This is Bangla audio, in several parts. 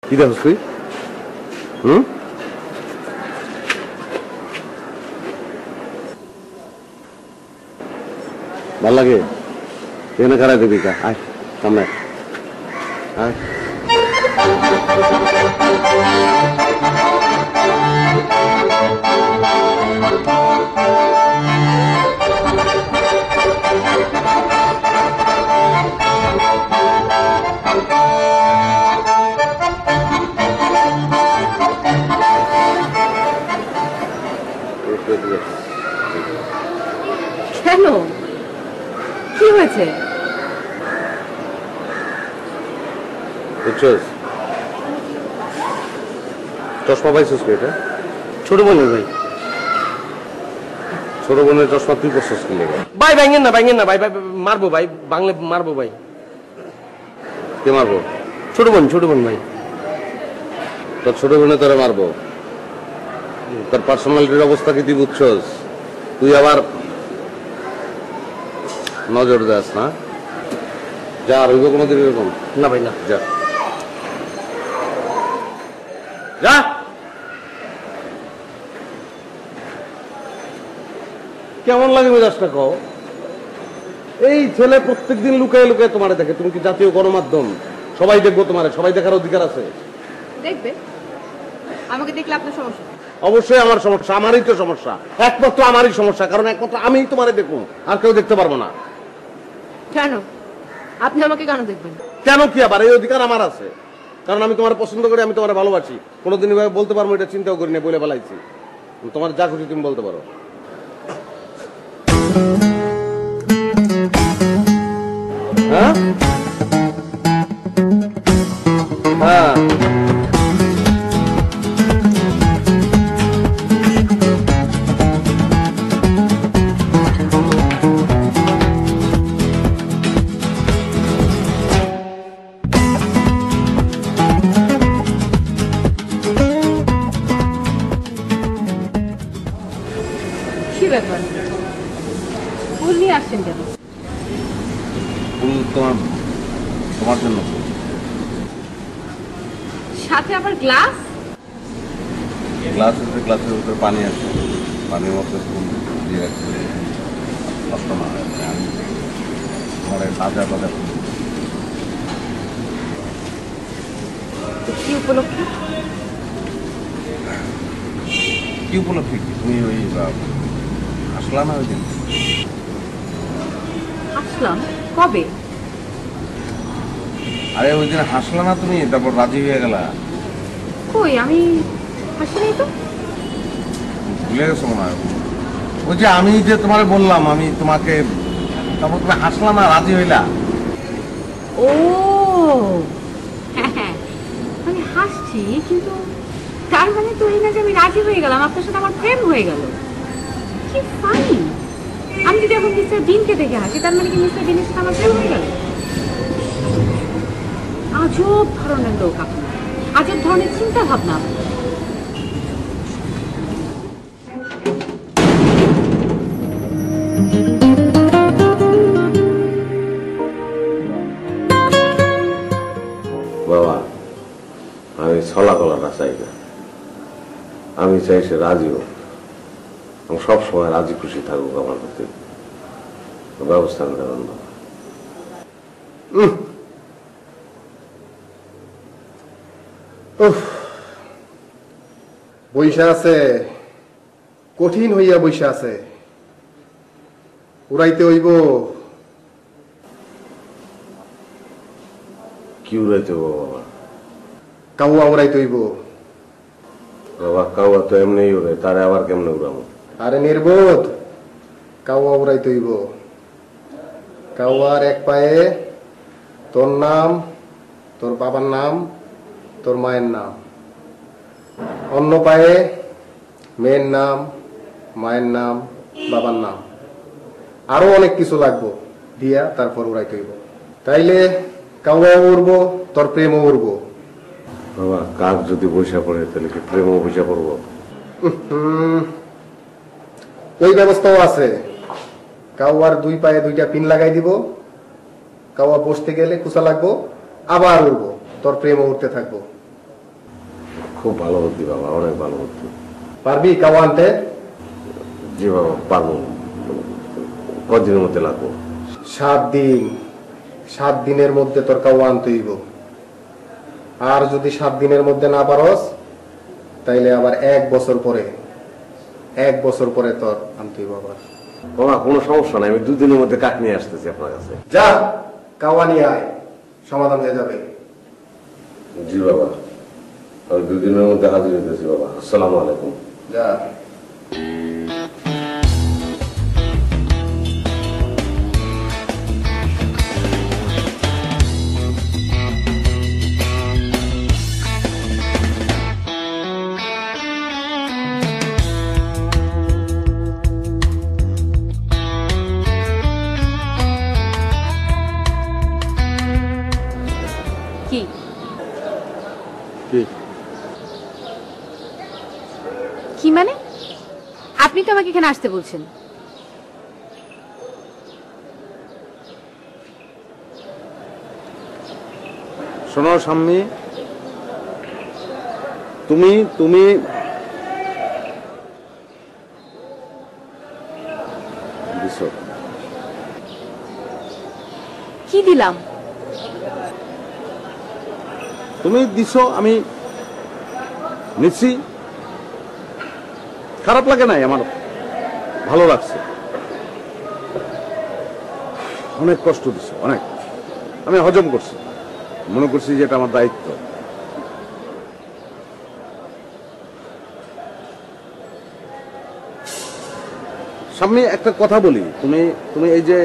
কি দেখছ তুই? ভাল লাগে এখানে খারাপ দেখবি কা আয় সামনে আয় কেন কি হয়েছে? চশমা পাইছিস কি? এটা ছোট বোনের ভাই। ছোট বোনের চশমা তুই করছিস কি লেগে? ভাই ভাঙেন না ভাই ভাই মারবো ভাই, বাংলা মারবো ভাই। কে মারবো? ছোট বোন ভাই। তোর ছোট বোনে তোরা মারবো? তোর পার্সোনালিটির অবস্থা কি তুই বুঝছস? তুই আবার নজর দাস না, যা আর হইব কোনোদিন এরকম না ভাই না। যা যা। কেমন লাগে মেজাজটা কও? এই ছেলে প্রত্যেকদিন লুকায় লুকায় তোমারে দেখে। তুমি কি জাতীয় গণমাধ্যম? সবাই দেখবো তোমারে, সবাই দেখার অধিকার আছে। দেখবে আমাকে দেখলে আপনার সমস্যা? অবশ্যই আমার সমস্যা, আমারই তো সমস্যা, একমাত্র আমারই সমস্যা, কারণ একমাত্র আমিই তোমারে দেখবো, আর কেউ দেখতে পারবো না। কেন আপনি আমাকে কেন দেখবেন? কেন কি আবার? এই অধিকার আমার আছে, কারণ আমি তোমার পছন্দ করি, আমি তোমার ভালোবাসি। কোনোদিন এভাবে বলতে পারবো এটা চিন্তাও করি না, বলে ফেলাইছি। তোমার যা খুশি তুমি বলতে পারো। হ্যাঁ হ্যাঁ কি ব্যাপার ফুল নিয়ে আসছেন কেন? ফুল তোমার জন্য। সাথে আবার গ্লাস? গ্লাস আছে, গ্লাসের ভিতরে পানি আছে, পানির মধ্যে ফুল দিয়ে রাখছে নষ্ট না হয়। আমি তোমার তাজা তাজা ফুল। কি উপলক্ষে? কি উপলক্ষে? তুমি ওই আসলা না ওই দিন? আসলাম কবে? আরে ওই দিন হাসলা না তুমি, তারপর রাজি হয়ে গেলা। কই আমি হাসিনি তো। ভুলে গেছো মনে হয়। ওই যে আমি যে তোমার বললাম আমি তোমাকে, তারপর তুমি হাসলা না, রাজি হইলা। ও হ্যাঁ, আমি হাসছি কিন্তু তার মানে তো এই না যে আমি রাজি হয়ে গেলাম, আপনার সাথে আমার প্রেম হয়ে গেল। কি ফানি! আমি যদি এখন মিস্টার বিনকে দেখে হাসি, তার মানে কি মিস্টার বিনের সাথে আমার প্রেম হয়ে গেল? আজব ধরনের লোক আপনি, আজব ধরনের চিন্তা ভাবনা। বাবা, আমি ছলা কলাটা চাই না, আমি চাই সে রাজি হোক, আমি সবসময় রাজি খুশি থাকুক আমার প্রতি। ব্যবস্থা করে দেবেন বাবা। বৈশা আছে, কঠিন হইয়া বৈশা আছে, উড়াইতে হইব। কি উড়াইতে হবো বাবা? কাউয়া উড়াইতে হইব। বাবা কাউয়া তো এমনি উড়ে, তারে আবার কেমনে উড়াবো? আরে নির্বোধ, কাউয়া উড়াইতে হইব। কাউয়ার এক পায়ে তোর নাম, তোর বাবার নাম, তোর মায়ের নাম, অন্য পায়ে মেয়ের নাম, মায়ের নাম, বাবার নাম, আরো অনেক কিছু লাগবো দিয়া তারপর উড়াইতে হইব। তাইলে কাউয়া উড়বো, তোর প্রেমও উড়বো। বাবা কাক যদি বৈশা পড়ে তাহলে কি প্রেমও বৈশা পড়বো? ওই ব্যবস্থাও আছে। কাউয়ার দুই পায়ে দুইটা পিন লাগাই দিব, কাউয়া বসতে গেলে কুচা লাগবো, আবার উড়বো, তোর প্রেমও উঠতে থাকবো। খুব ভালো বুদ্ধি বাবা, অনেক ভালো বুদ্ধি। পারবি কাওয়া আনতে? জি বাবা পারবো। কদিনের মধ্যে লাগবো? 7 দিন। 7 দিনের মধ্যে তোর কাওয়া আনতে হইব। আর যদি 7 দিনের মধ্যে না পারস তাইলে আবার 1 বছর পরে, 1 বছর পরে তোর আনতে হইব আবার। বাবা কোনো সমস্যা নাই, আমি 2 দিনের মধ্যে কাঠ নিয়ে আসতেছি আপনার কাছে। যা কাওয়া নিয়ে আয়, সমাধান হয়ে যাবে। জি বাবা, আমি 2 দিনের মধ্যে হাজির হইতেছি বাবা। আসসালামু আলাইকুম। যা। কি কি কি মানে? আপনি তো আমাকে এখানে আসতে বলছেন। শোনো সাম্মি, তুমি তুমি দিছো। কি দিলাম? তুমি দিছো, আমি নিচ্ছি। খারাপ লাগে নাই, আমার ভালো লাগছে। অনেক কষ্ট দিছো, অনেক। আমি হজম করছি, মনে করছি যে এটা আমার দায়িত্ব। সামনে একটা কথা বলি, তুমি তুমি এই যে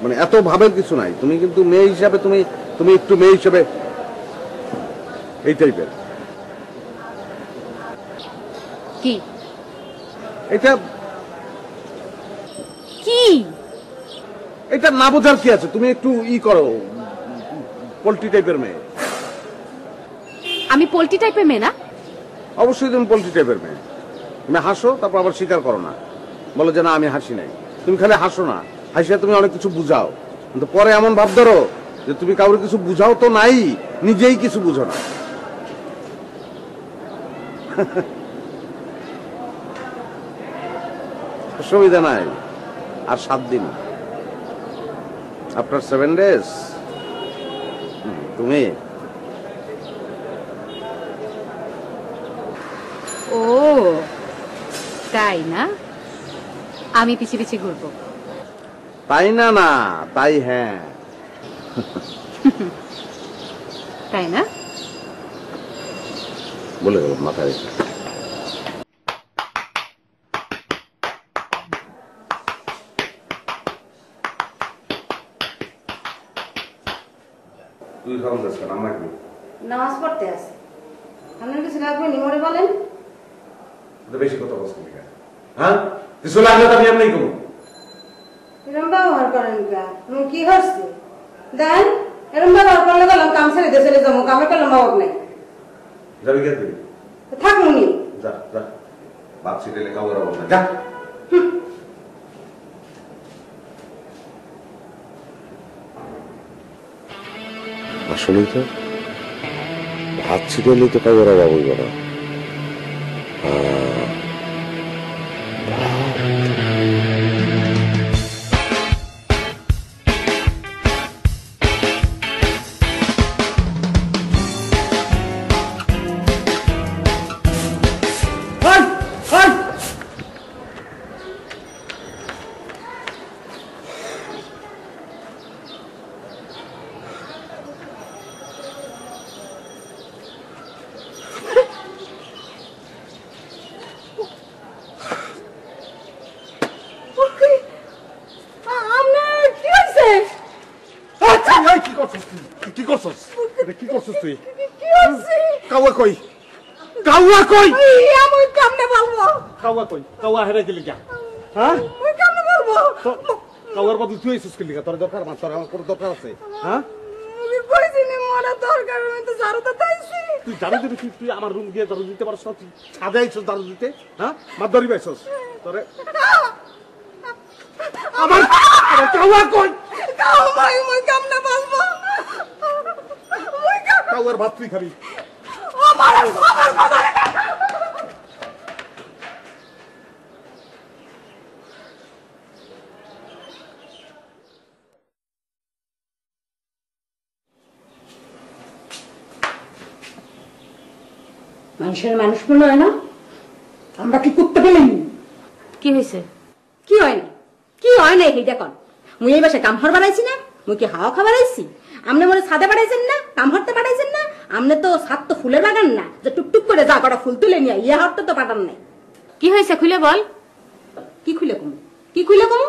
মানে এত ভাবের কিছু নাই। তুমি কিন্তু মেয়ে হিসাবে তুমি তুমি একটু মেয়ে হিসাবে এই টাইপের। কি এটা কি এটা না বোঝার কি আছে? তুমি একটু করো, পোল্ট্রি টাইপের মেয়ে। আমি পোল্ট্রি টাইপের মেয়ে না? অবশ্যই তুমি পোল্ট্রি টাইপের মেয়ে। তুমি হাসো, তারপর আবার স্বীকার করো না, বলো যে না আমি হাসি নাই। তুমি খালি হাসো না, হাসিয়া তুমি অনেক কিছু বুঝাও, কিন্তু পরে এমন ভাব ধরো যে তুমি কাউকে কিছু বুঝাও তো নাই, নিজেই কিছু বুঝো না। অসুবিধা নাই। আর 7 দিন, আফটার 7 days তুমি। ও তাই না? আমি পিছে পিছে ঘুরবো? তাই না? না তাই হ্যাঁ। তাই না? বলে গেল মাথায়। তুই খাওয়া যাস কেন? আমার কি নামাজ পড়তে আছে? আপনার কিছু লাগবে নিমরে বলেন। বেশি কথা বলছেন? হ্যাঁ কিছু লাগলে তো আমি এমনি করবো। এরম ব্যবহার করেন কা? কি হচ্ছে দেন? এরম ব্যবহার করলে গেলাম কাম ছেড়ে দিয়ে চলে যাবো, কামে করলাম বাবক নাই। যাবি কে তুই? থাক মুনি। যা যা, বাপ সিটেলে খাওয়ার অবস্থা, যা। আসলেই তো ভাত ছিটাইলেই তো কাউরা বাবুই করা। কি করছস? কি করছস তুই? কাওয়া কই? কাওয়া কই? আমি কেমনে বলবো? কাওয়া কই? কাওয়া হেরে গেলি যা। হ্যাঁ আমি কেমনে বলবো? কাওয়ার বদল তুই এসেছিস কেলি? তোর দরকার, তোর আমার কোনো দরকার আছে? হ্যাঁ আমি কইছি নি মরা দরকার, আমি তো জারু তো তাইছি। তুই জারু দিবি? তুই আমার রুম গিয়ে জারু দিতে পারছ না? তুই ছাদে আইছস জারু দিতে? হ্যাঁ মার ধরি পাইছস তোরে? আমার কাওয়া কই? কাওয়া মই কেমনে বলবো? কাওয়ার ভাত তুই খাবি? মানুষের মানুষ মনে হয় না, আমরা কি করতে পেলাম? কি হয়েছে? কি হয় না, কি হয় না এইটা কন। মুই এই বাসায় কামহর বাড়াইছি না, মুই কি হাওয়া খাবার আইছি? আমনে মনে ছাদে বাড়াইছেন না, কামহরতে বাড়াইছেন না? আমনে তো ছাদ তো ফুলের বাগান না যে টুকটুক করে যা কটা ফুল তুলে নিয়ে ইয়া হরতে তো পাঠান নাই। কি হয়েছে খুলে বল। কি খুলে কমু, কি খুলে কমু?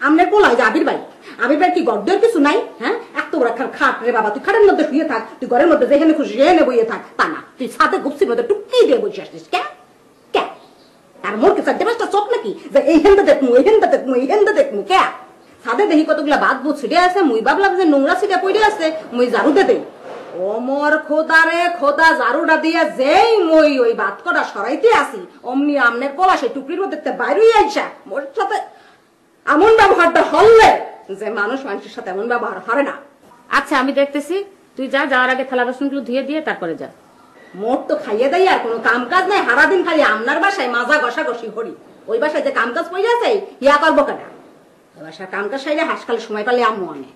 আমনের পোলা যে আবির ভাই, আবির ভাই কি গর্দের কিছু নাই? হ্যাঁ, এত বড় খাট রে বাবা, তুই খাটের মধ্যে শুয়ে থাক, তুই ঘরের মধ্যে যেখানে খুশি সেখানে বইয়ে থাক, তা না তুই ছাদে গুপসির মধ্যে টুকি দিয়ে বসে আসছিস। কে কে আর মোর কি চারটে পাঁচটা চোখ নাকি যে এই হেন্দা দেখমু, এই হেন্দা দেখমু, এই হেন্দা দেখমু? কে ছাদে দেখি কতগুলা বাদ বুত ছিটে আছে, মুই ভাবলাম যে নোংরা ছিটে পড়ে আছে, মুই ঝাড়ু দে দেই। ওমর খোদা রে খোদা, ঝাড়ুটা দিয়ে যেই মই ওই বাদ কটা সরাইতে আসি, অমনি আমনের পোলা সেই টুকরির মধ্যে বাইরে আইসা মোর সাথে এমন ব্যবহারটা হলে যে মানুষ মানুষের সাথে এমন ব্যবহার করে না। আচ্ছা আমি দেখতেছি, তুই যা, যাওয়ার আগে থালা বাসনগুলো ধুয়ে দিয়ে তারপরে যা। মোর তো খাইয়ে দেয় আর কোনো কাম কাজ নাই, সারাদিন খালি আপনার বাসায় মাজা ঘষাঘষি করি। ওই বাসায় যে কাম কাজ পড়ে আছে ইয়া করবো কেনা? ওই বাসার কাম কাজ সাইলে হাসকালে সময় পালে আম্মু আনে।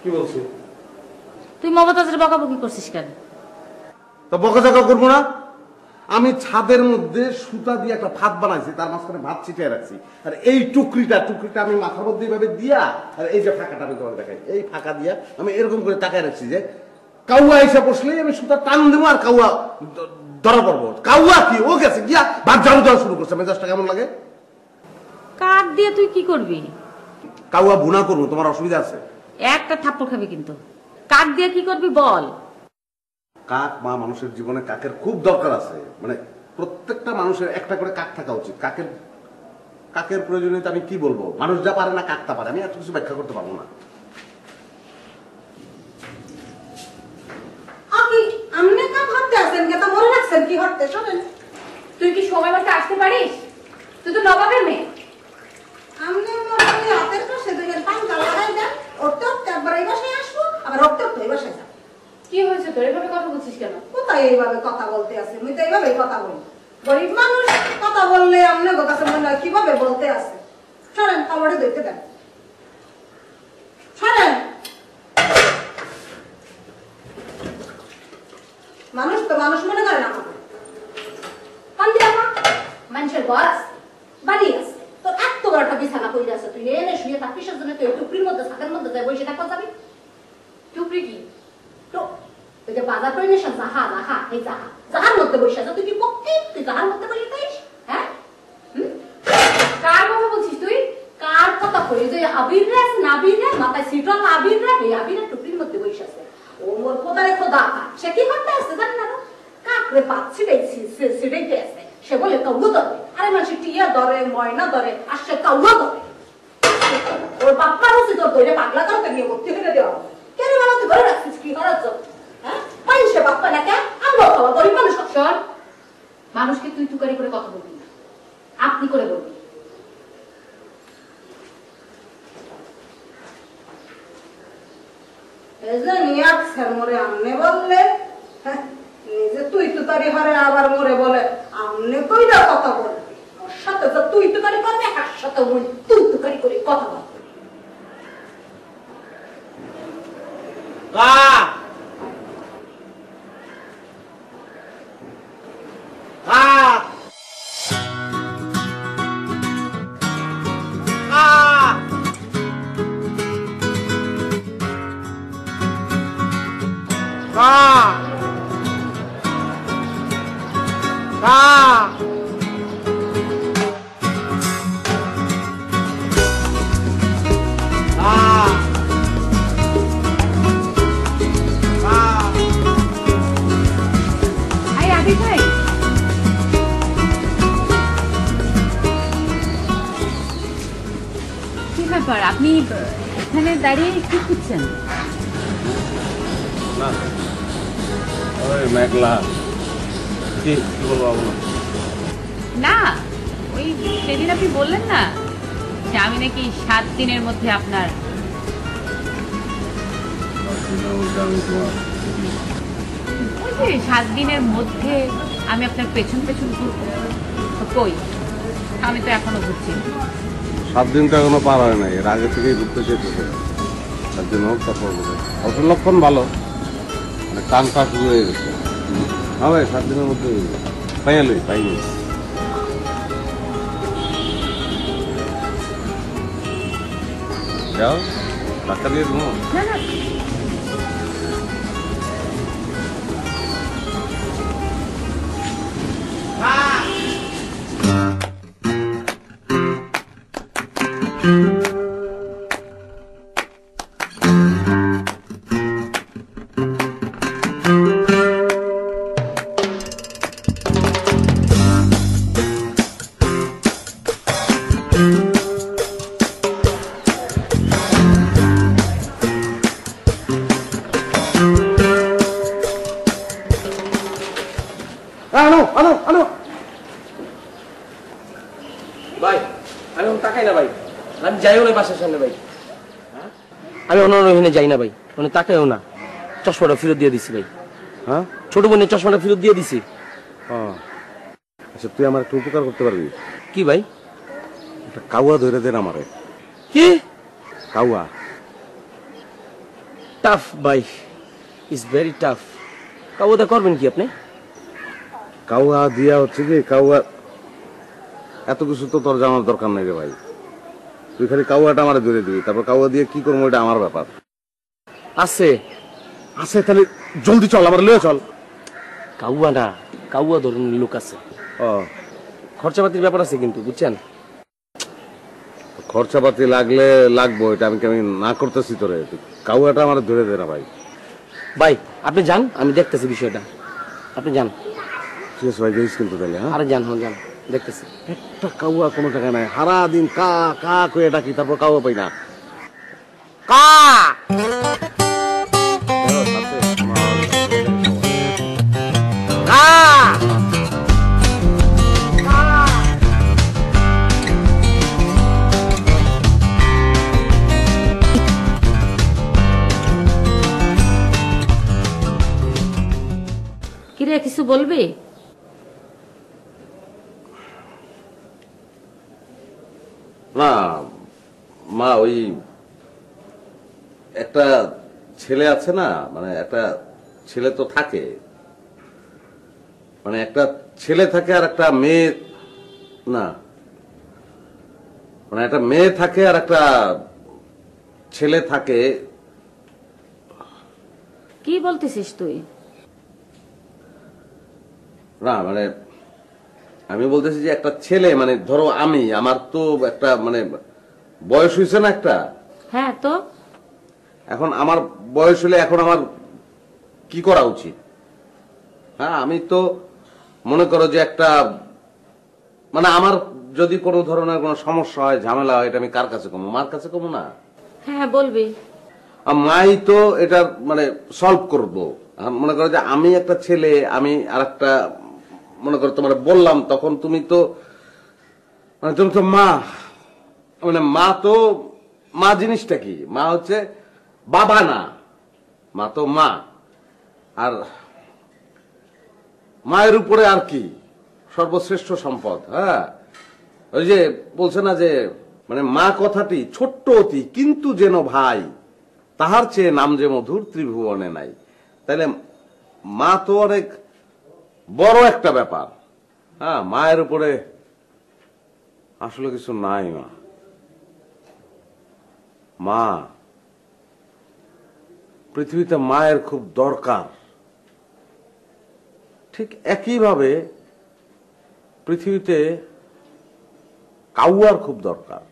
কি বলছি? তুই মমতাজের বকাবকি করছিস কেন? তা বকাঝকা করবো না? আমি ছাদের মধ্যে সুতা দিয়ে একটা ভাত বানাইছি, তার মাঝখানে ভাত ছিটিয়ে রাখছি, আর এই টুকরিটা আমি মাথার মধ্যে এইভাবে দিয়া, আর এই যে ফাঁকাটা আমি তোমাকে দেখাই, এই ফাঁকা দিয়া আমি এরকম করে তাকায় রাখছি যে কাউয়া এসে বসলেই আমি সুতা টান দেবো আর কাউয়া ধরা পড়বো। কাউয়া কি ও গেছে গিয়া ভাত ঝাড়ু দেওয়া শুরু করছে। মেজাজটা কেমন লাগে? কাক দিয়ে তুই কি করবি? কাউয়া ভুনা করবো, তোমার অসুবিধা আছে? একটা থাপ্পড় খাবি কিন্তু। কাক দিয়ে কি করবি বল। কাক মা মানুষের জীবনে কাকের খুব দরকার আছে, মানে প্রত্যেকটা মানুষের একটা করে কাক থাকা উচিত। কাকের প্রয়োজনীয়তা আমি কি বলবো, মানুষ যা পারে না কাক তা পারে, আমি এত কিছু ব্যাখ্যা করতে পারবো না। আমনে কাম হতে আসেন কেতা মনে রাখছেন কি হতে? শোনেন, তুই কি সময় মতো আসতে পারিস? তুই তো নবাবের মেয়ে। আমনে মনে হাতের কাছে দুইজন পাঙ্কা লাগাই দেন, ওরতে ওরতে একবার এই বাসায় আসবো, আবার ওরতে ওরতে এই বাসায় যাবো। কি হয়েছে তোর এভাবে কথা বলছিস কেন? কোথায় এইভাবে কথা বলতে আছে? মুই তো এইভাবেই কথা বলি। গরিব মানুষ কথা বললে আমনে কাছে মনে হয় কিভাবে বলতে আছে। শোনেন, খাবারে দেখতে দেন। শোনেন, মানুষ তো মানুষ মনে করে না। মানুষের ঘর আছে, বাড়ি আছে, তোর এত বড় একটা বিছানা পড়ে আছে, তুই এনে শুয়ে থাকিস জন্য তুই টুকরির মধ্যে ছাদের মধ্যে যাই বসে থাকতে যাবি? টুকরি কি? তো ওই যে বাজার করে নিস জাহা, এই জাহার মধ্যে বসে আছে, তুই কি পক্ষে তুই জাহার মধ্যে বসে থাকিস? হ্যাঁ, কার কথা বলছিস তুই? কার কথা কই? যে আবিররা আছে না, আবিররা মাথায় সিটল আবিররা, এই আবিররা টুকরির মধ্যে বসে আছে। ও মোর খোদারে খোদা, সে কি করতে আসছে জানেন না? কাকরে পাচ্ছি সিটাইতে আছে। সে বলে কাউয়া ধরে, আরে মানুষ টিয়া ধরে, ময়না ধরে, আর সে কাউয়া ধরে। ওর বাপ্পার উচিত তোর ধরে পাগলা কাউকে নিয়ে ভর্তি করে দেওয়া হবে। কেন বানাতে ধরে রাখছিস? কি করার জন্য? হ্যাঁ, মানুষের বাপ্পা না কে? আমরা খাওয়া গরিব মানুষ। শোন, মানুষকে তুই তুকারি করে কথা বলবি না, আপনি করে বলবি। মোরে আমনে বললে, নিজে তুই তুকারি হারে আবার মোরে বলে আমনে কইরা কথা বলবি। ওর সাথে তো তুই তুকারি করবে, আর সাথে ওই তুই তুকারি করে কথা বলবি। আপনি এখানে দাঁড়িয়ে কি খুঁজছেন? মেঘলা কি বলবো আবু? না, ওই সেদিন আপনি বললেন না যে আমি নাকি 7 দিনের মধ্যে আপনার, ওই যে 7 দিনের মধ্যে আমি আপনার পেছন পেছন ঘুরবো। তো কই, আমি তো এখনো ঘুরছি। 7 দিনটা এখনো পার হয় নাই, এর আগে থেকেই ঘুরতে চেয়েছে। 7 দিন হোক, তারপর অবশ্য লক্ষণ ভালো, মানে টান টান শুরু হয়ে গেছে। হ্যাঁ ভাই, 7 দিনের মধ্যে পাইনি। যাও, টাকা দিয়ে দেবো। না না, আনো ভাই, আমি তাকাই না ভাই, আমি যাইও না বাসার সামনে ভাই, আমি অন্য যাই না ভাই, মানে তাকাইও না। চশমাটা ফেরত দিয়ে দিছি ভাই। হ্যাঁ, ছোট বোনের চশমাটা ফেরত দিয়ে দিছি। আচ্ছা, তুই আমার একটু উপকার করতে পারবি? কি ভাই? একটা কাউয়া ধরে দেন আমারে। কি কাউয়া? টাফ ভাই, ইজ ভেরি টাফ। কাউদা করবেন কি আপনি? কাউয়া দিয়া হচ্ছে কি, কাউয়া এত কিছু তো তোর জানার দরকার নাই রে ভাই। তুই খালি কাউয়াটা আমারে ধরে দিবি, তারপর কাউয়া দিয়ে কি করবো এটা আমার ব্যাপার। আছে আছে, তাহলে জলদি চল, আমার লয়ে চল। কাউয়া না, কাউয়া ধরনের লোক আছে। ও, খরচাপাতির ব্যাপার আছে কিন্তু, বুঝছেন? খরচাপাতি লাগবো, এটা আমি কেমন না করতেছি তোরে। কাউয়াটা আমার ধরে দে না ভাই। ভাই আপনি যান, আমি দেখতেছি বিষয়টা, আপনি যান। ঠিক আছে ভাই, যাইস কিন্তু তাহলে। হ্যাঁ, আরে যান, হ্যাঁ যান, দেখতেছি। একটা কাউয়া কোনো টাকা নাই, সারা দিন কা কা করে ডাকি, তারপর কাউয়া পাই না। কা কিরে, কিছু বলবি? না মা, ওই একটা ছেলে আছে না, মানে একটা ছেলে তো থাকে, মানে একটা ছেলে থাকে আর একটা মেয়ে, না মানে একটা মেয়ে থাকে আর একটা ছেলে থাকে। কি বলতেছিস তুই? না মানে আমি বলতেছি যে একটা ছেলে, মানে ধরো আমার তো একটা মানে বয়স হয়েছে না একটা। হ্যাঁ, তো এখন আমার বয়স হলে এখন আমার কি করা উচিত? হ্যাঁ, আমি তো মনে করো যে একটা মানে আমার যদি কোনো ধরনের কোনো সমস্যা হয়, ঝামেলা হয়, এটা আমি কার কাছে কমো? মার কাছে কমো না? হ্যাঁ বলবি। মাই তো এটা মানে সলভ করবো। মনে করো যে আমি একটা ছেলে, আমি আর একটা মনে করো তোমার বললাম, তখন তুমি তো মানে তুমি তো মা, মানে মা তো মা জিনিসটা কি? মা হচ্ছে বাবা না, মা তো মা। আর মায়ের উপরে আর কি সর্বশ্রেষ্ঠ সম্পদ। হ্যাঁ, ওই যে বলছে না যে মানে মা কথাটি ছোট্ট অতি কিন্তু যেন ভাই, তাহার চেয়ে নাম যে মধুর ত্রিভুবনে নাই। তাইলে মা তো অনেক বড় একটা ব্যাপার। হ্যাঁ, মায়ের উপরে আসলে কিছু নাই। মা পৃথিবীতে মায়ের খুব দরকার। ঠিক একইভাবে পৃথিবীতে কাউয়ার খুব দরকার।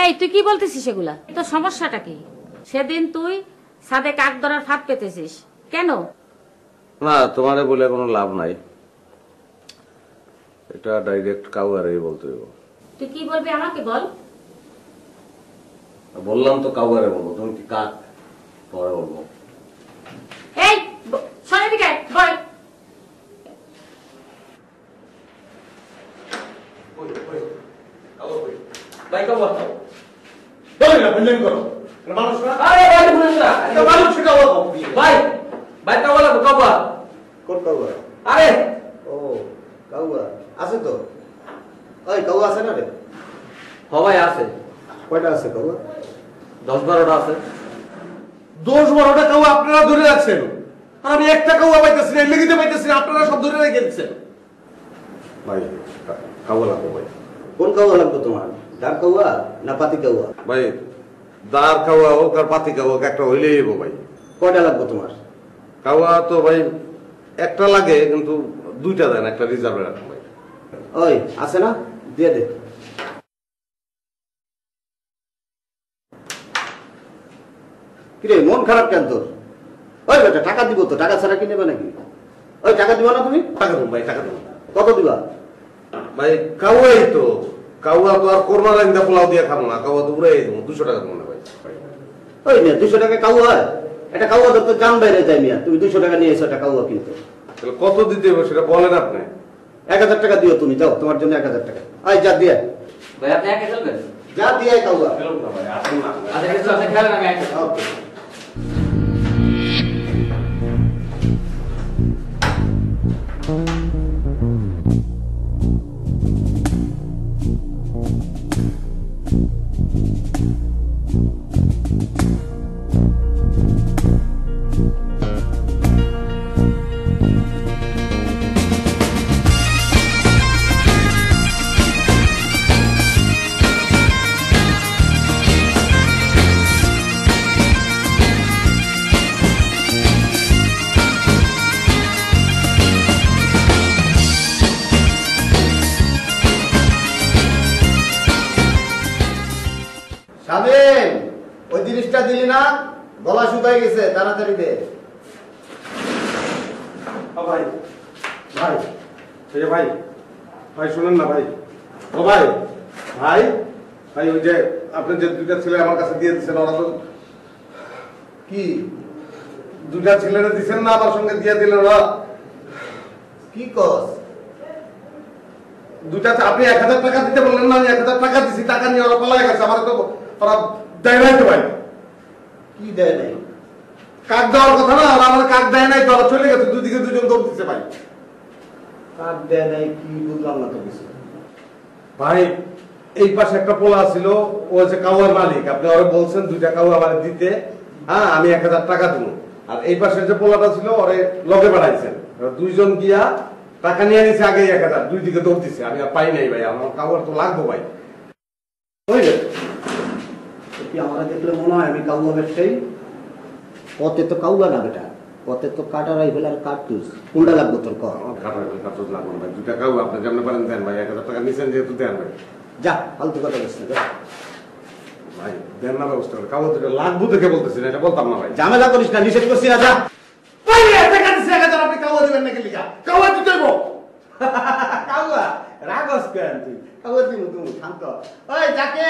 এই তুই কি বলতেছিস এগুলা? তোর সমস্যাটা কি? সেদিন তুই সাদে কাক ধরার ফাঁদ পেতেছিস কেন? না, তোমারে বলে কোনো লাভ নাই, এটা ডাইরেক্ট কাউয়ারই বলতে হবে। তুই কি বলবি আমাকে বল। বললাম তো কাউয়ারে বলবো, তুমি কি কাক? পরে বলবো। এই শোন এদিকে বল। ভাই কাউয়া বলে না বললেন করো মানুষ না আরে ভাই শুনেন না এটা মানুষ সেটা বলো ভাই ভাই কাউয়া লাগবে কাউয়া কোন কাউয়া? আরে ও কাউয়া আছে তো। ওই কাউয়া আছে না রে? ভাই আছে কয়টা আছে কাউয়া? 10-12টা আছে 10-12টা কাউ আপনারা ধরে রাখছেন আর আমি একটা কাউ পাইতেছি না লেগিতে পাইতেছি না আপনারা সব ধরে রেখে দিচ্ছেন ভাই কাউ লাগবে ভাই কোন কাউয়া লাগবে তোমার? ডাক কাউয়া না পাতি কাউয়া? ভাই দাঁড় কাউয়া হোক আর পাতি কাউয়া হোক একটা হইলেই হইব ভাই কয়টা লাগবে তোমার? কাউয়া তো ভাই একটা লাগে কিন্তু দুইটা দেন একটা রিজার্ভে রাখুন ভাই ওই আছে না? দিয়ে দে। কিরে মন খারাপ কেন তোর? ওই বেটা টাকা দিব তো, টাকা ছাড়া কি নেবে নাকি? ওই টাকা দিবা না তুমি? টাকা দেবো ভাই টাকা দেবো কত দিবা? ভাই কাউয়াই তো কাউয়া তো আর কোরমা লাইন দা পোলাও দিয়ে খাবো না কাউয়া তো উড়াই দেবো 200 টাকা দেবো না ভাই ওই মিয়া 200 টাকা কাউয়া হয়? এটা কাউয়া তো জান বাইরে যায় মিয়া, তুমি 200 টাকা নিয়ে এসো একটা কাউয়া কিনতে। তাহলে কত দিতে হবে সেটা বলেন আপনি 1000 টাকা দিও তুমি, যাও তোমার জন্য 1000 টাকা। আই যা দিয়ে ভাই আপনি একা চলবেন যা দিয়ে কাউয়া। ভাই আসুন না আচ্ছা কিছু আছে খেলেন আমি একা ওকে। স্বামীন ওই জিনিসটা দিলি না? গলা শুকাই গেছে, তাড়াতাড়ি দে। ভাই ভাই এই যে ভাই ভাই শুনেন না ভাই ও ভাই ভাই ভাই ওই যে আপনি যে দুইটা ছেলে আমার কাছে দিয়ে দিচ্ছেন ওরা তো কি দুইটা ছেলেরা দিচ্ছেন না আমার সঙ্গে দিয়ে দিলেন ওরা কি কস? দুইটা আপনি 1000 টাকা দিতে বললেন না আমি 1000 টাকা দিছি টাকা নিয়ে ওরা পালাই গেছে আমার তো ওরা দেয় নাই তো ভাই কি দেয় নাই? কাক দেওয়ার কথা না আর আমার কাক দেয় নাই তো ওরা চলে গেছে দুদিকে দুজন দৌড় দিচ্ছে ভাই কাক দেয় নাই কি বুঝলাম না তো কিছু। ভাই এই পাশে একটা পোলা ছিল ও হচ্ছে কাউয়ার মালিক আপনি ওরা বলছেন দুইটা কাউয়া আমার দিতে হ্যাঁ আমি 1000 টাকা দিব আর এই পাশে যে পোলাটা ছিল ওরে লগে বাড়াইছেন দুইজন গিয়া টাকা নিয়ে নিছে আগে 1000 দুই দিকে দৌড় দিচ্ছে আমি আর পাই নাই ভাই আমার কাউয়ার তো লাগবো ভাই বুঝলেন কি আমরা দেখলে মনে হয় আমি কাউয়া ব্যবসায়ী? পথে তো কাউয়া না বেটা, পথে তো কাটা রাইফেল আর কার্তুজ। কোনটা লাগবে তোর কর? আমার কাটা লাগবো ভাই দুইটা কাউয়া আপনি যেমন পারেন দেন ভাই 1000 টাকা নিছেন যেহেতু দেন ভাই যা ফালতু কথা বলছিস না, যা। ভাই দেন না ব্যবস্থা করে কাউয়া দুটো লাগবো দেখে বলতেছি না এটা বলতাম না ভাই ঝামেলা করিস না, নিষেধ করছি না, যা। ভাই টাকা দিছে 1000 আপনি কাউয়া দিবেন নাকি লিখা কাউয়া দিতে হইব কাউয়া রাগস কেন তুই? কাউয়া দিমু তুমি শান্ত। ওই যাকে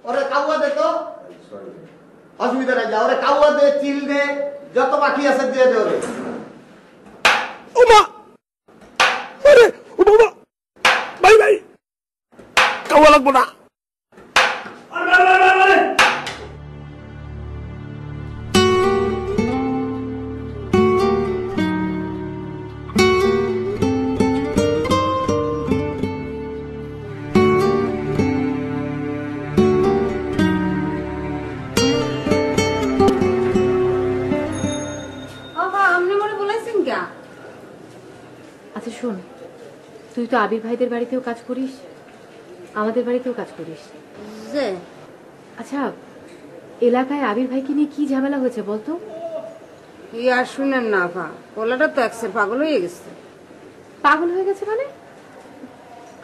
ওরে কাউয়া দে তো, অসুবিধা নাই, যা ওরে কাউয়া দে, চিল দে, যত বাকি আছে দিয়ে দে ওরে। ওমা আরে ও বাবা ভাই ভাই কাওয়া লাগবো না আচ্ছা শোন তুই তো আবির ভাইদের বাড়িতেও কাজ করিস আমাদের বাড়িতেও কাজ করিস যে আচ্ছা এলাকায় আবির ভাইকে নিয়ে কি ঝামেলা হয়েছে বলতো? আর শুনেন না আপা, পোলাটা তো একসের পাগল হয়ে গেছে। পাগল হয়ে গেছে মানে?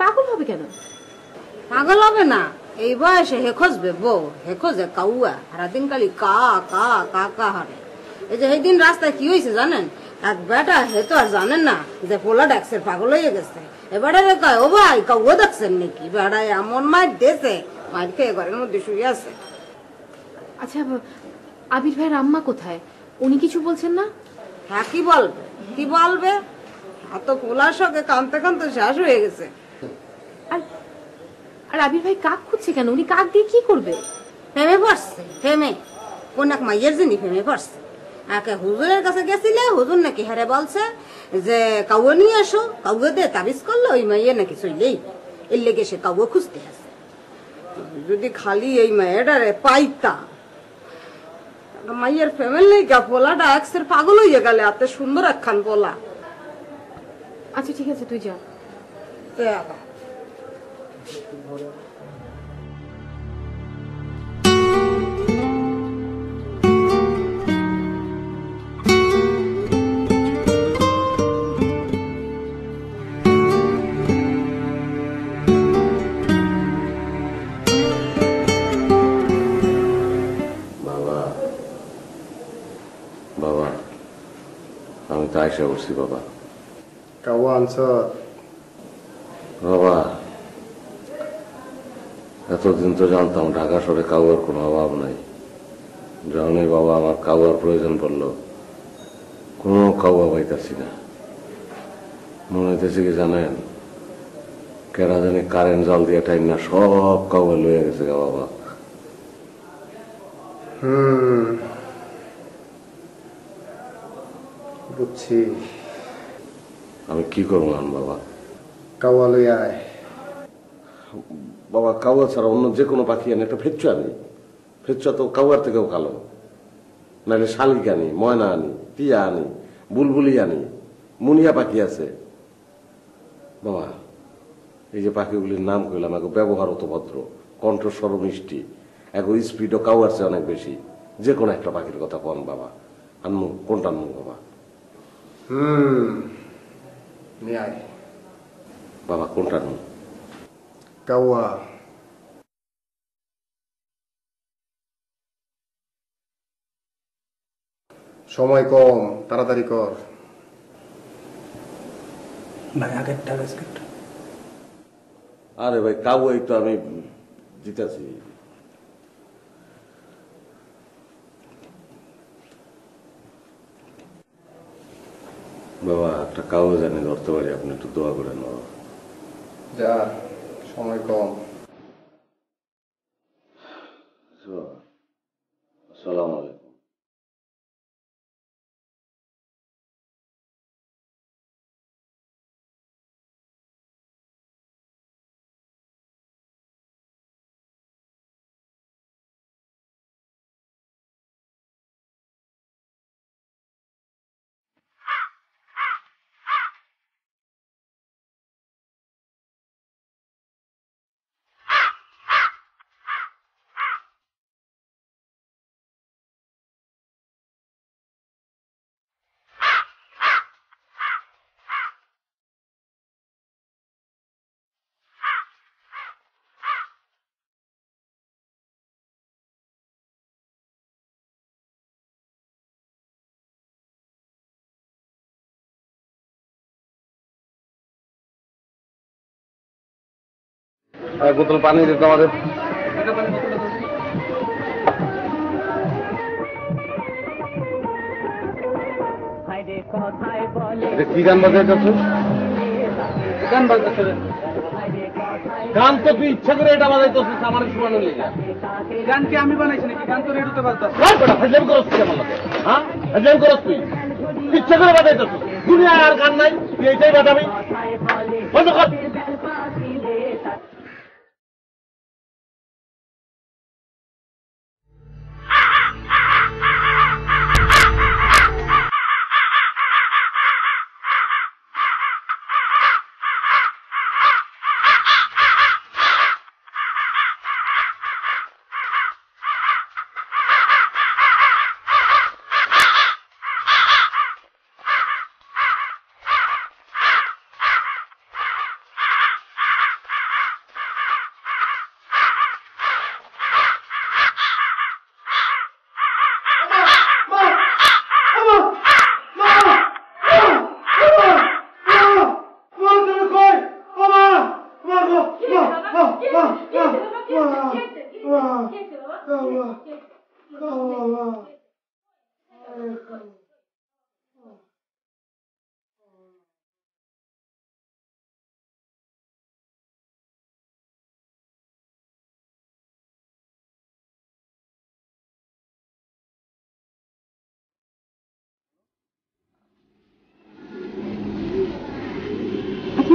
পাগল হবে কেন? পাগল হবে না, এই বয়সে হে খোঁজবে বউ, হে খোঁজে কাউয়া, সারাদিন খালি কা কা কা কা হারে। এই যে সেইদিন রাস্তায় কি হয়েছে জানেন? এক বেটা হে তো আর জানেন না যে পোলাটা একসের পাগল হয়ে গেছে। এবারে কয় ও ভাই কাউয়া দেখছেন নাকি? বেড়া এমন মার দিয়েছে, মার খেয়ে ঘরের মধ্যে শুয়ে আছে। আচ্ছা আবির ভাইয়ের আম্মা কোথায়? উনি কিছু বলছেন না? হ্যাঁ কি বলবে, কি বলবে? এত পোলার সঙ্গে কানতে কানতে শেষ হয়ে গেছে। আর আর আবির ভাই কাক খুঁজছে কেন? উনি কাক দিয়ে কি করবে? ফেমে পড়ছে, ফেমে কোন এক মাইয়ের জন্য ফেমে পড়ছে। একে হুজুরের কাছে গেছিলে, হুজুর নাকি হারে বলছে যে কাউকে নিয়ে আসো, কাউকে দিয়ে তাবিজ করলো, ওই মাইয়ে নাকি চললেই এর লেগে সে কাউকে খুঁজতে আছে। যদি খালি এই মাইয়াটারে পাইতা, মাইয়ের ফ্যামিলি গা পোলাটা একসের পাগল হইয়া গেলে, এত সুন্দর একখান পোলা। আচ্ছা ঠিক আছে, তুই যা। বাবা, আমি তো আইসা করছি বাবা। কাউয়া আনছ? বাবা, এতদিন তো জানতাম ঢাকা শহরে কাউয়ার কোনো অভাব নাই। যখনই বাবা আমার কাউয়ার প্রয়োজন পড়লো, কোনো কাউয়া পাইতাছি না। মনে হইতেছে কি জানেন, কেরা জানি কারেন্ট জাল দিয়ে টাইম না সব কাউয়া লইয়া গেছে গা বাবা। বুঝছি। আমি কি করবো বাবা? কাউয়া লই আয়। বাবা, কাউয়া ছাড়া অন্য যে কোনো পাখি আনি, একটা ফেচ্চু আনি। ফেচ্চা তো কাউয়ার থেকেও কালো। নাহলে শালিক আনি, ময়না আনি, টিয়া আনি, বুলবুলি আনি, মুনিয়া পাখি আছে। বাবা, এই যে পাখিগুলির নাম কইলাম, এক ব্যবহার অত ভদ্র, কণ্ঠস্বর মিষ্টি, এক স্পিডও কাউয়ার চেয়ে অনেক বেশি। যে কোনো একটা পাখির কথা কন বাবা, আনমু কোনটা আনমু বাবা? নিয়ে আয় বাবা, কোনটা আনমু? কাউয়া। সময় কম, তাড়াতাড়ি কর। আরে ভাই, কাউয়াই তো আমি জিতেছি। বাবা, একটা কাউয়া জানি ধরতে পারি, আপনি একটু দোয়া করেন বাবা। যা, সময় কম। আসসালামু আলাইকুম। বোতল পানি দিতে আমাদের। কি গান বাজাইতেছ? গান বাজাইতেছ? গান তো তুই ইচ্ছা করে এটা বাজাইতেছিস আমার শোনানো লেগে। গান কি আমি বানাইছি নাকি? গান তো রেডিওতে বাজতাছে। হাজাম করস তুই আমার লগে? হ্যাঁ, হাজাম করস তুই? ইচ্ছা করে বাজাইতেছিস। দুনিয়া আর গান নাই, তুই এইটাই বাজাবি। বন্ধ কর।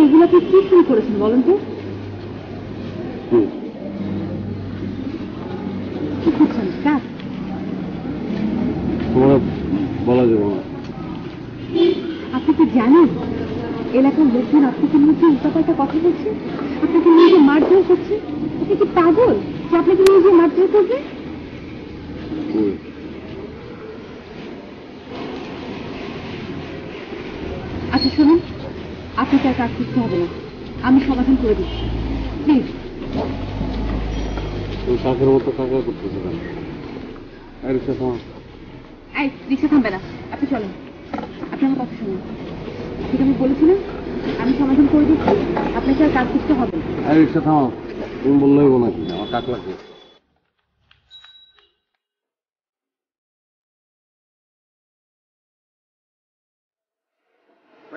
এগুলো আপনি কি শুরু করেছেন বলেন তো? কি করছেন কাজ? বলা যাবে না। আপনি কি জানেন এলাকার লোকজন আপনাকে নিয়ে যে উল্টাপাল্টা কথা বলছে, আপনাকে নিয়ে যে মারধর করছে? আপনি কি পাগল যে আপনাকে নিয়ে যে মারধর করবে? আচ্ছা শুনুন, আপনাকে আর কাজ করতে হবে না, আমি সমাধান করে দিচ্ছি, প্লিজ। শাকের মতো কাকা করতেছে কেন? এই রিক্সা থামবে না, আপনি চলেন। আপনি আমার কথা শুনুন, ঠিক আমি বলেছিলাম আমি সমাধান করে দিচ্ছি, আপনাকে আর কাজ করতে হবে না। রিক্সা থামাও, তুমি বললেই নাকি আমার কাক লাগবে।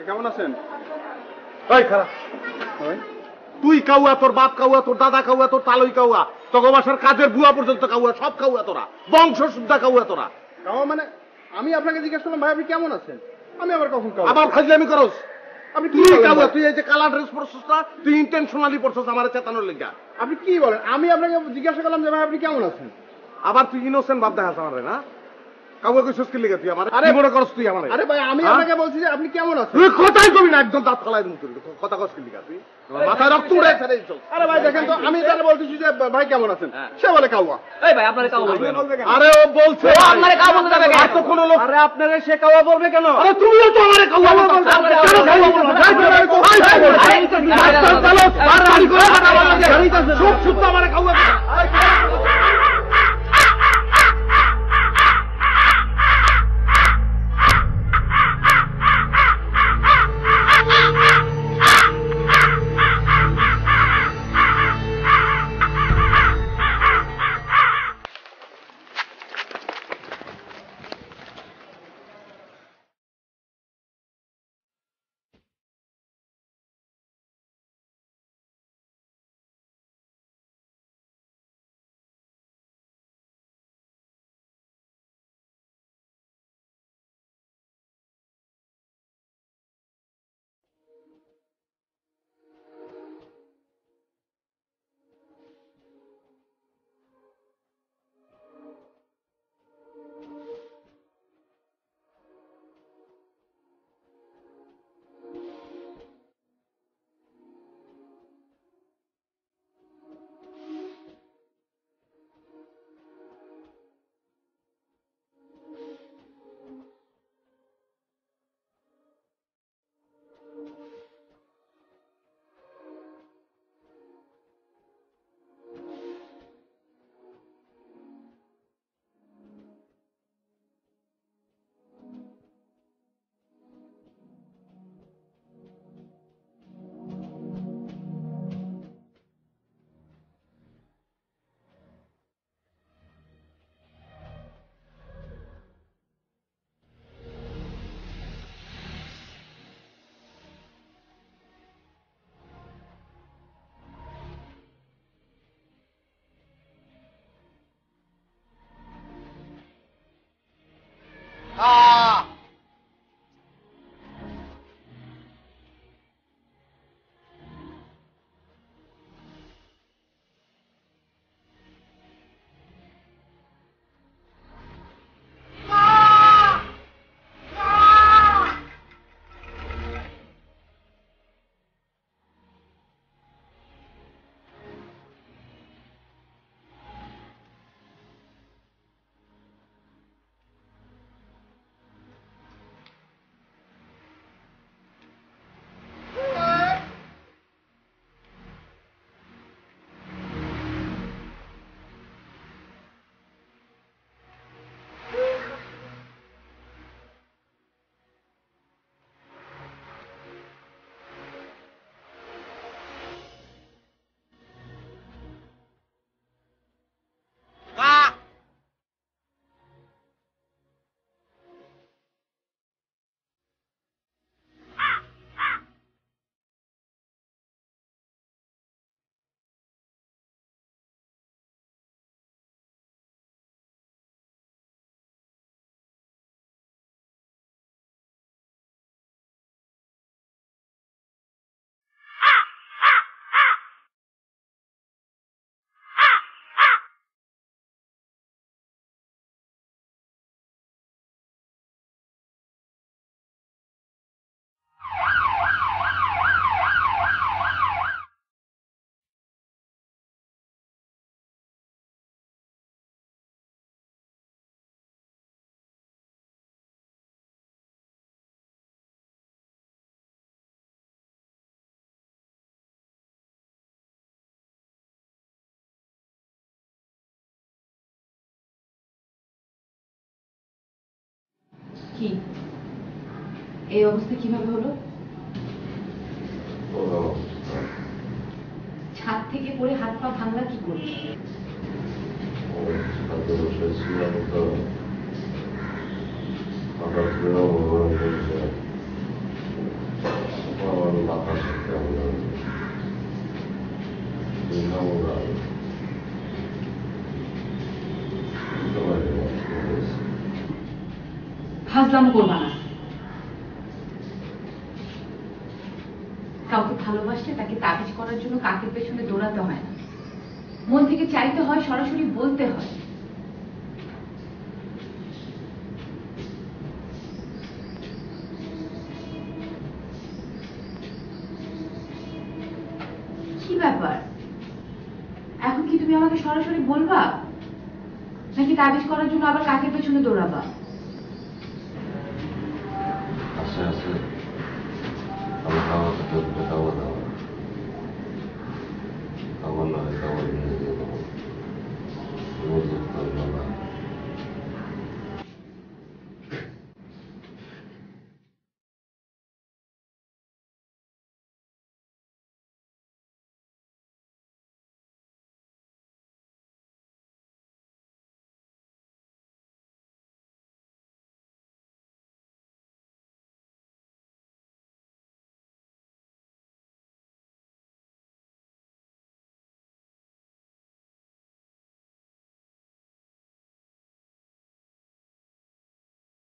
কেমন আছেন? ওই খারাপ, তুই কাউয়া, তোর বাপ কাউয়া, তোর দাদা কাউয়া, তোর তালই কাউয়া, তোর বাসার কাজের বুয়া পর্যন্ত কাউয়া, সব কাউয়া তোরা, বংশ শুদ্ধা কাউয়া তোরা। কাউয়া মানে? আমি আপনাকে জিজ্ঞেস করলাম ভাই আপনি কেমন আছেন? আমি আবার কখন কাউয়া? আবার ফাজলামি করস? আপনি তুই কাউয়া, তুই এই যে কালা ড্রেস পরছস না, তুই ইন্টেনশনালি পরছস আমার চেতানোর লেগা। আপনি কি বলেন? আমি আপনাকে জিজ্ঞাসা করলাম যে ভাই আপনি কেমন আছেন? আবার তুই ইনোসেন্ট ভাব দেখাস আমারে না? কাউয়া কইছস কি লেগা তুই আমার? কি মনে করস তুই আমারে? আরে ভাই আমি আপনাকে বলছি যে আপনি কেমন আছেন? তুই কথাই কবি না, একদম দাঁত ফালাই দিমু তুই। কথা কস কি লেগা তুই? মাথায় রক্ত উড়ে ছাড়ে চল। আরে ভাই দেখেন তো, আমি তাহলে বলতেছি যে ভাই কেমন আছেন, সে বলে কাউয়া। এই ভাই আপনারে কাউয়া বলবে কেন? আরে ও বলছে আপনারে কাউয়া বলতে যাবে কেন? আর তো কোনো লোক। আরে আপনারে সে কাউয়া বলবে কেন? আরে তুমিও তো আমারে কাউয়া বলছো। কেন কাউয়া বলছো? চুপ চুপ তো আমারে কাউয়া। কি এই অবস্থা কিভাবে হলো? ছাদ থেকে পড়ে হাত পা ভাঙলা কি করে? ফাজলাম করবা না। কাউকে ভালোবাসলে তাকে তাবিজ করার জন্য কাকের পেছনে দৌড়াতে হয় না, মন থেকে চাইতে হয়, সরাসরি বলতে হয়। কি ব্যাপার, এখন কি তুমি আমাকে সরাসরি বলবা নাকি তাবিজ করার জন্য আবার কাকের পেছনে দৌড়াবা? আচ্ছা আচ্ছা